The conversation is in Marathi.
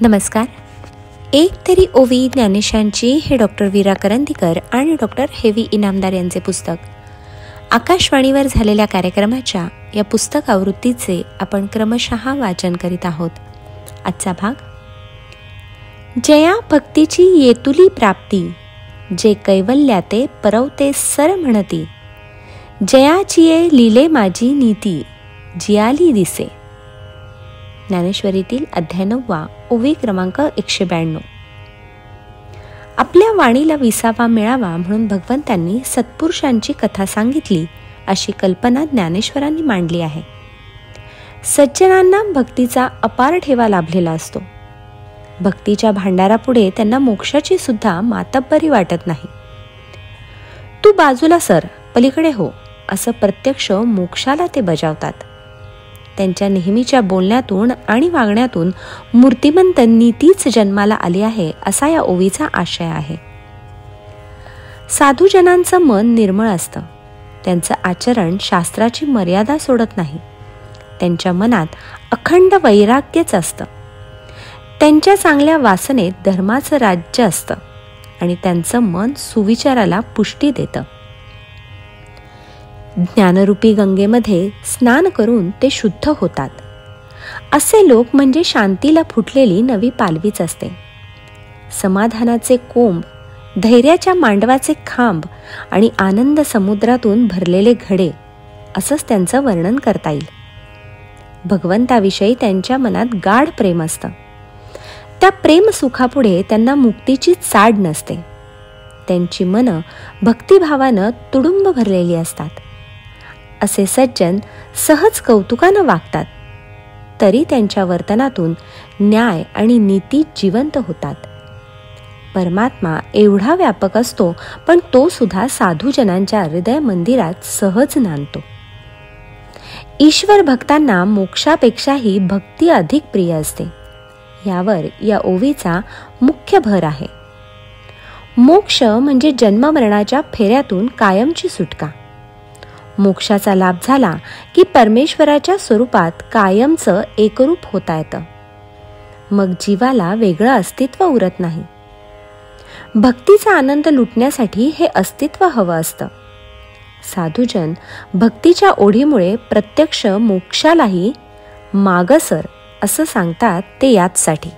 नमस्कार. एक तरी ओवी ज्ञानेशांची हे डॉक्टर वीरा करंदीकर आणि डॉक्टर हेवी इनामदार यांचे पुस्तक. आकाशवाणीवर झालेल्या कार्यक्रमाच्या या पुस्तक आवृत्तीचे आपण क्रमशः वाचन करीत आहोत. आजचा भाग. जया भक्तीची येतुली प्राप्ती, जे कैवल्याते परवते सर म्हणती. जयाचिये लिले माझी नीती, जियाली दिसे. ज्ञानेश्वरीतील अध्याय 9 ओवी क्रमांक 192. आपल्या वाणीला विसावा मिळावा म्हणून भगवंतांनी सत्पुरुषांची कथा सांगितली अशी कल्पना ज्ञानेश्वरांनी मांडली आहे. सज्जनांना भक्तीचा अपार ठेवा लाभलेला असतो. भक्तीच्या भांडारापुढे त्यांना मोक्षाची सुद्धा मातब्बरी वाटत नाही. तू बाजूला सर, पलीकडे हो, असं प्रत्यक्ष मोक्षाला ते बजावतात. त्यांच्या नेहमीच्या बोलण्यातून आणि वागण्यातून मूर्तिमंत नीतीच जन्माला आली आहे असा या ओवीचा आशय आहे. साधूजनांचं मन निर्मळ असतं. त्यांचं आचरण शास्त्राची मर्यादा सोडत नाही. त्यांच्या मनात अखंड वैराग्यच असतं. त्यांच्या चांगल्या वासनेत धर्माचं राज्य असतं आणि त्यांचं मन सुविचाराला पुष्टी देतं. ज्ञानरूपी गंगेमध्ये स्नान करून ते शुद्ध होतात. असे लोक म्हणजे शांतीला फुटलेली नवी पालवीच असते. समाधानाचे कोंब, धैर्याच्या मांडवाचे खांब आणि आनंद समुद्रातून भरलेले घडे, असंच त्यांचं वर्णन करता येईल. भगवंताविषयी त्यांच्या मनात गाढ प्रेम असतं. त्या प्रेम सुखापुढे त्यांना मुक्तीची चाड नसते. त्यांची मनं भक्तिभावानं तुडुंब भरलेली असतात. असे सज्जन सहज कौतुकानं वागतात, तरी त्यांच्या वर्तनातून न्याय आणि नीती जिवंत होतात. परमात्मा एवढा व्यापक असतो, पण तो सुद्धा साधूजनांच्या हृदय मंदिरात सहज नांदतो. ईश्वर भक्तांना मोक्षापेक्षाही भक्ती अधिक प्रिय असते. यावर या ओवीचा मुख्य भर आहे. मोक्ष म्हणजे जन्ममरणाच्या फेऱ्यातून कायमची सुटका. मोक्षाचा लाभ झाला की परमेश्वराच्या स्वरूपात कायमचं एकरूप होता येतं. मग जीवाला वेगळं अस्तित्व उरत नाही. भक्तीचा आनंद लुटण्यासाठी हे अस्तित्व हवं असतं. साधूजन भक्तीच्या ओढीमुळे प्रत्यक्ष मोक्षालाही मागसर असं सांगतात ते याचसाठी.